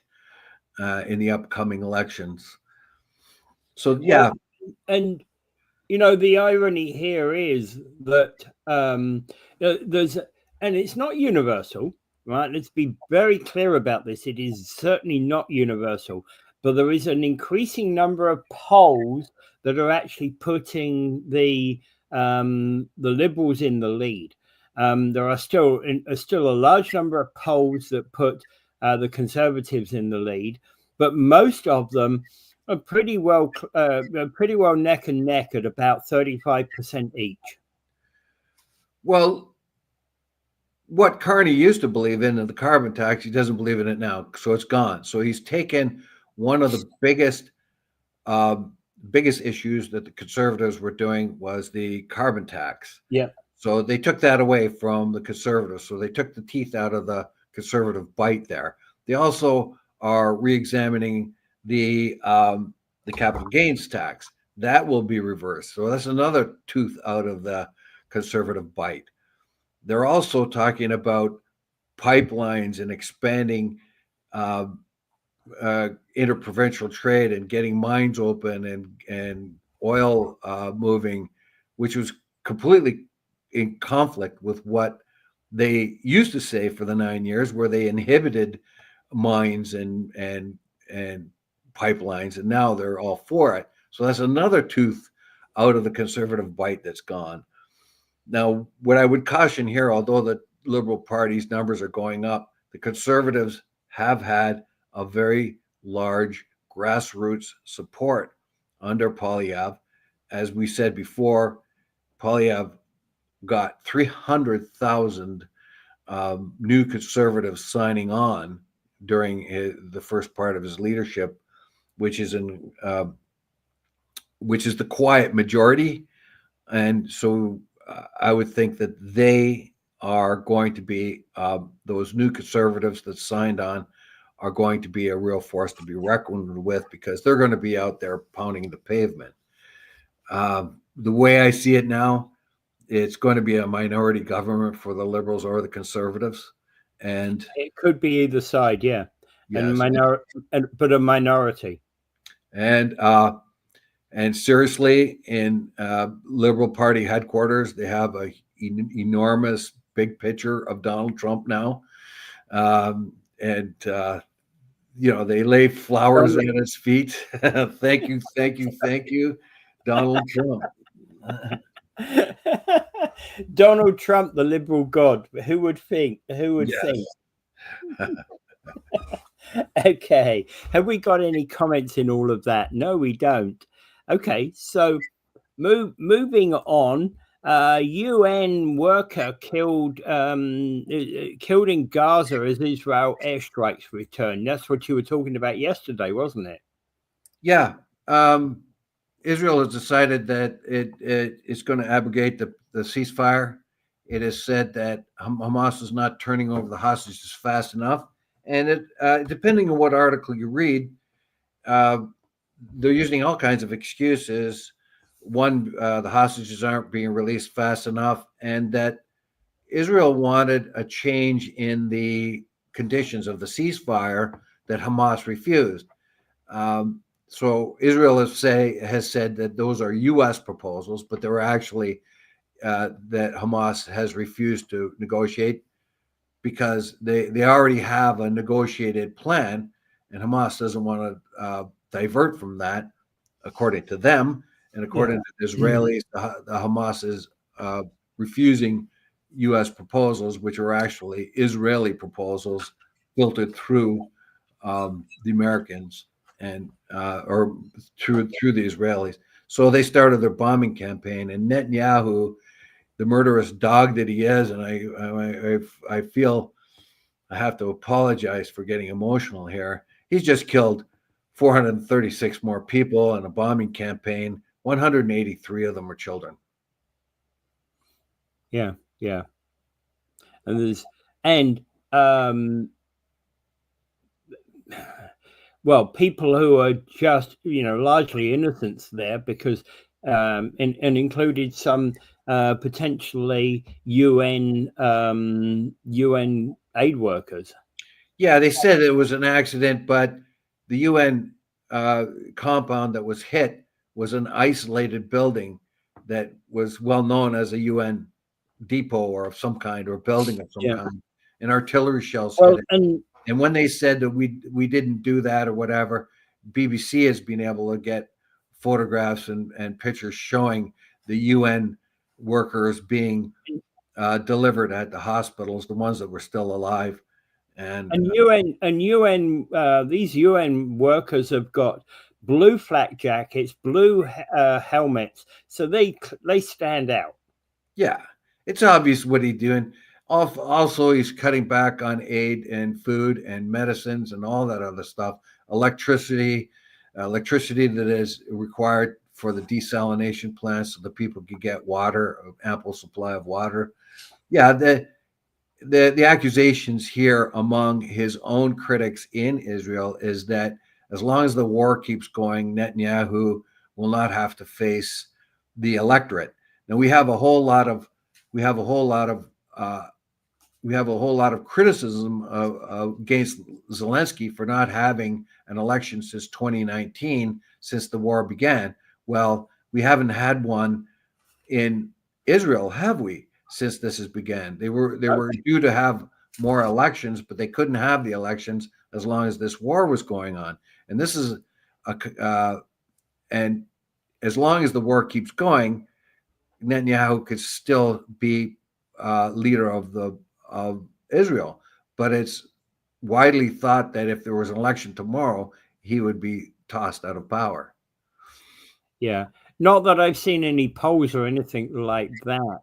in the upcoming elections. So, yeah. And the irony here is that there's, and it's not universal, right? Let's be very clear about this. It is certainly not universal, but there is an increasing number of polls that are actually putting the Liberals in the lead. There are still a large number of polls that put the Conservatives in the lead, but most of them are pretty well neck and neck at about 35% each. Well, what Carney used to believe in the carbon tax, he doesn't believe in it now, so it's gone. So he's taken one of the biggest issues that the Conservatives were doing was the carbon tax. Yeah. So they took that away from the Conservatives. So they took the teeth out of the Conservative bite there. They also are re-examining the capital gains tax. That will be reversed. So that's another tooth out of the Conservative bite. They're also talking about pipelines and expanding interprovincial trade and getting mines open and oil moving, which was completely in conflict with what they used to say for the 9 years, where they inhibited mines and pipelines, and now they're all for it. So that's another tooth out of the Conservative bite that's gone. Now, what I would caution here, although the Liberal Party's numbers are going up, the Conservatives have had a very large grassroots support under Poilievre. As we said before, Poilievre got 300,000 new Conservatives signing on during the first part of his leadership, which is the quiet majority. And so I would think that they are going to be those new Conservatives that signed on are going to be a real force to be reckoned with, because they're going to be out there pounding the pavement. The way I see it now, it's going to be a minority government for the Liberals or the Conservatives, and it could be either side, yeah. Yes. But a minority. And seriously, in Liberal Party headquarters, they have a enormous big picture of Donald Trump now, and they lay flowers at his feet. Thank you, thank you, thank you, Donald Trump. Donald Trump, the liberal god. Who would think? Who would think? Okay. Have we got any comments in all of that? No, we don't. Okay. So moving on. UN worker killed in Gaza as Israel airstrikes return. That's what you were talking about yesterday, wasn't it? Yeah. Israel has decided that it's going to abrogate the ceasefire. It has said that Hamas is not turning over the hostages fast enough. And depending on what article you read, they're using all kinds of excuses. One, the hostages aren't being released fast enough, and that Israel wanted a change in the conditions of the ceasefire that Hamas refused. So Israel has said that those are U.S. proposals, but they were actually that Hamas has refused to negotiate because they already have a negotiated plan, and Hamas doesn't want to divert from that, according to them, and according to the Israelis, the Hamas is refusing U.S. proposals, which are actually Israeli proposals filtered through the Americans and or through the Israelis. So they started their bombing campaign, and Netanyahu, the murderous dog that he is, and I feel I have to apologize for getting emotional here. He's just killed 436 more people in a bombing campaign. 183 of them were children. Yeah, yeah. And well, people who are just largely innocents there, because and included some potentially UN aid workers. Yeah, they said it was an accident, but the UN compound that was hit was an isolated building that was well known as a UN depot or of some kind, or building of some kind, and artillery shells hit it. And when they said that we didn't do that or whatever, BBC has been able to get photographs and pictures showing the UN workers being delivered at the hospitals, the ones that were still alive. And UN these UN workers have got blue flak jackets, blue helmets, so they stand out. Yeah, it's obvious what he's doing. Also, he's cutting back on aid and food and medicines and all that other stuff. Electricity that is required for the desalination plants so the people can get water, ample supply of water. Yeah, the accusations here among his own critics in Israel is that as long as the war keeps going, Netanyahu will not have to face the electorate. Now we have a whole lot of criticism against Zelensky for not having an election since 2019, since the war began. Well, we haven't had one in Israel, have we? Since this has began, they were due to have more elections, but they couldn't have the elections as long as this war was going on. And this is and as long as the war keeps going, Netanyahu could still be leader of Israel. But it's widely thought that if there was an election tomorrow, he would be tossed out of power. Yeah. Not that I've seen any polls or anything like that,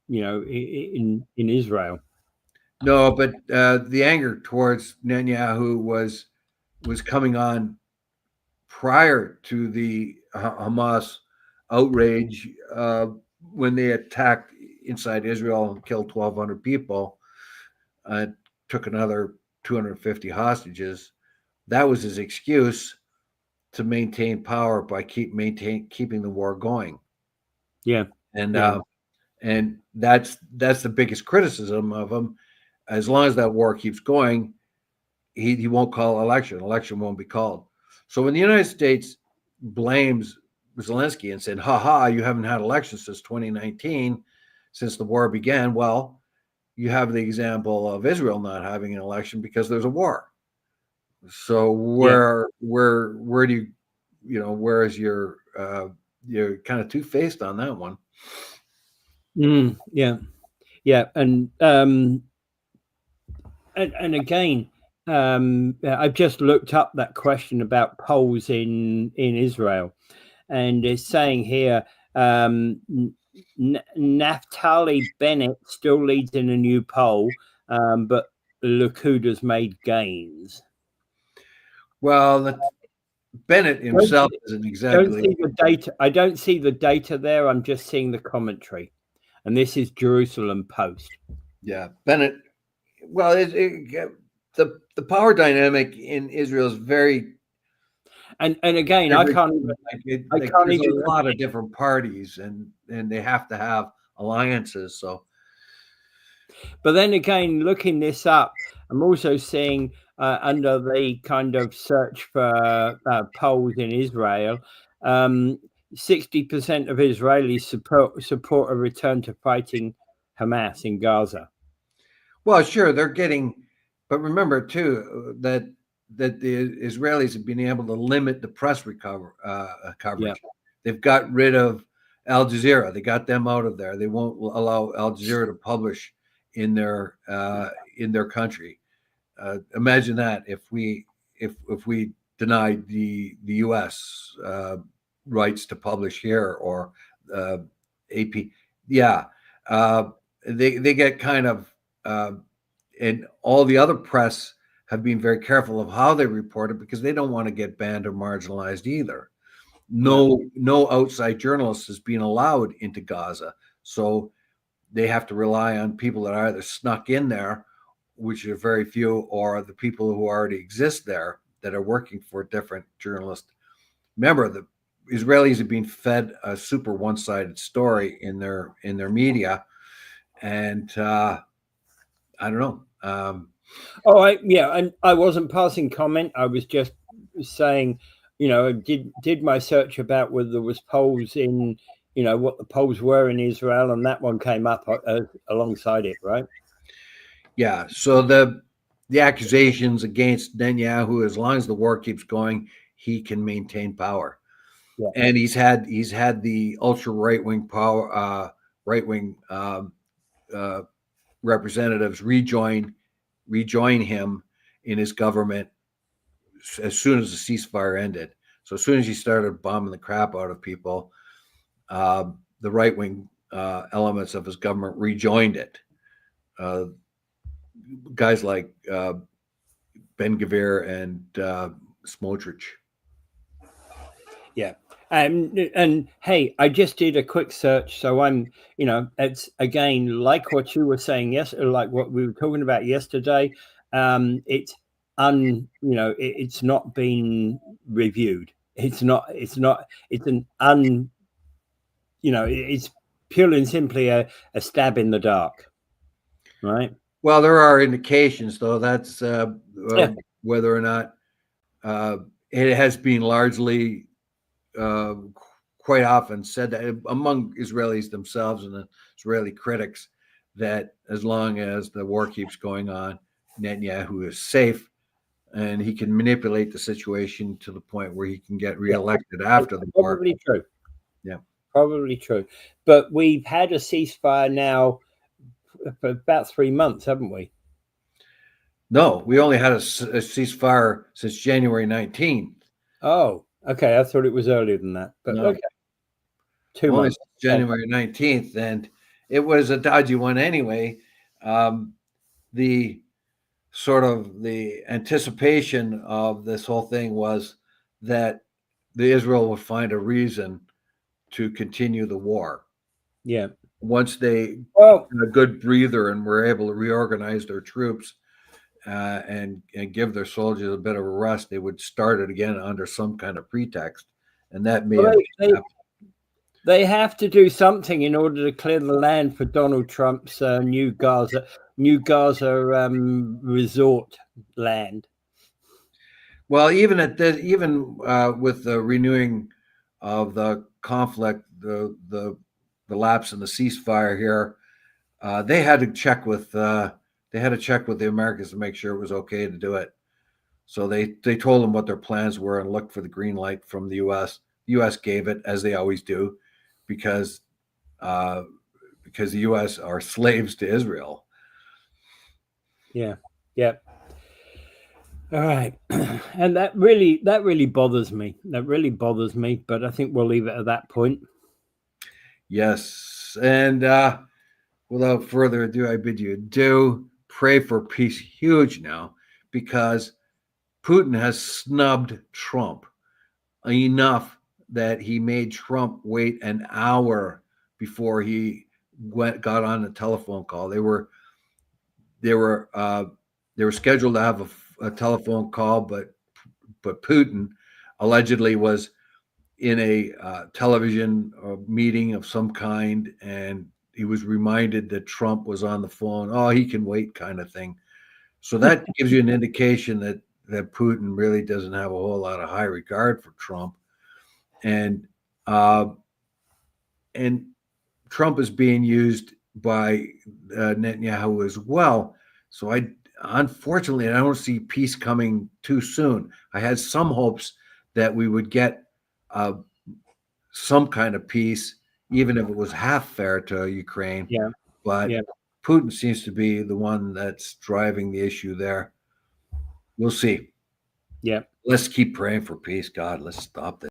in Israel. No, but the anger towards Netanyahu was coming on prior to the Hamas outrage when they attacked inside Israel and killed 1,200 people, took another 250 hostages. That was his excuse to maintain power by keeping the war going. Yeah, and that's the biggest criticism of him. As long as that war keeps going, he won't call election. Election won't be called. So when the United States blames Zelensky and said, "Ha, you haven't had elections since 2019, since the war began," well, you have the example of Israel not having an election because there's a war. So where do where is your you're kind of two-faced on that one. Yeah, and again, I've just looked up that question about polls in Israel, and it's saying here Naftali Bennett still leads in a new poll, but Likud has made gains. Well, Bennett himself isn't exactly. Don't see the data. I don't see the data there. I'm just seeing the commentary, and this is Jerusalem Post. Yeah, Bennett. Well, the power dynamic in Israel is very. And again, I can't even. There's a lot of different parties, and they have to have alliances. So, but then again, looking this up, I'm also seeing under the kind of search for polls in Israel, 60% of Israelis support a return to fighting Hamas in Gaza. Well, sure, they're getting, but remember too that the Israelis have been able to limit the press coverage. Yeah. They've got rid of Al Jazeera. They got them out of there. They won't allow Al Jazeera to publish in their country. Imagine that if we denied the U.S. Rights to publish here or AP. Yeah, they get kind of. And all the other press have been very careful of how they report it because they don't want to get banned or marginalized either. No outside journalists is being allowed into Gaza, so they have to rely on people that are either snuck in there, which are very few, or the people who already exist there that are working for different journalists. Remember, the Israelis have been fed a super one-sided story in their media, and I don't know. And I wasn't passing comment. I was just saying, did my search about whether there was polls in, what the polls were in Israel, and that one came up alongside it, right? Yeah. So the accusations against Netanyahu, as long as the war keeps going, he can maintain power. Yeah. And he's had the ultra right wing representatives rejoin him in his government as soon as the ceasefire ended. So as soon as he started bombing the crap out of people, the right wing elements of his government rejoined it. Guys like Ben Gvir and Smotrich. Yeah. And hey, I just did a quick search, so I'm, it's again like what you were saying like what we were talking about yesterday. It's it's not been reviewed. It's purely and simply a stab in the dark, right? Well, there are indications, though. That's whether or not it has been largely quite often said that among Israelis themselves and the Israeli critics that as long as the war keeps going on, Netanyahu is safe and he can manipulate the situation to the point where he can get reelected after the war. Probably true. Yeah. Probably true. But we've had a ceasefire now for about 3 months, haven't we? No, we only had a ceasefire since January 19th. Oh, okay. I thought it was earlier than that. But no. Okay. 2 months. January 19th, and it was a dodgy one anyway. The sort of the anticipation of this whole thing was that the Israel would find a reason to continue the war. Yeah. Once they got a good breather and were able to reorganize their troops and give their soldiers a bit of a rest, they would start it again under some kind of pretext. And that may they have to do something in order to clear the land for Donald Trump's new Gaza resort land. Well, even with the renewing of the conflict, the lapse in the ceasefire here, they had to check with the Americans to make sure it was okay to do it. So they told him what their plans were and looked for the green light from the U.S. The U.S. gave it, as they always do, because the U.S. are slaves to Israel. Yeah. Yeah. All right. And that really bothers me. That really bothers me, but I think we'll leave it at that point. Yes. And without further ado, I bid you adieu. Pray for peace huge now, because Putin has snubbed Trump enough that he made Trump wait an hour before he got on a telephone call. They were scheduled to have a telephone call, but Putin allegedly was in a television meeting of some kind, and he was reminded that Trump was on the phone. Oh, he can wait, kind of thing. So that gives you an indication that Putin really doesn't have a whole lot of high regard for Trump, and Trump is being used by Netanyahu as well. So unfortunately, I don't see peace coming too soon. I had some hopes that we would get some kind of peace, even if it was half fair to Ukraine. Yeah. But Yeah. Putin seems to be the one that's driving the issue there. We'll see. Yeah. Let's keep praying for peace. God, let's stop this.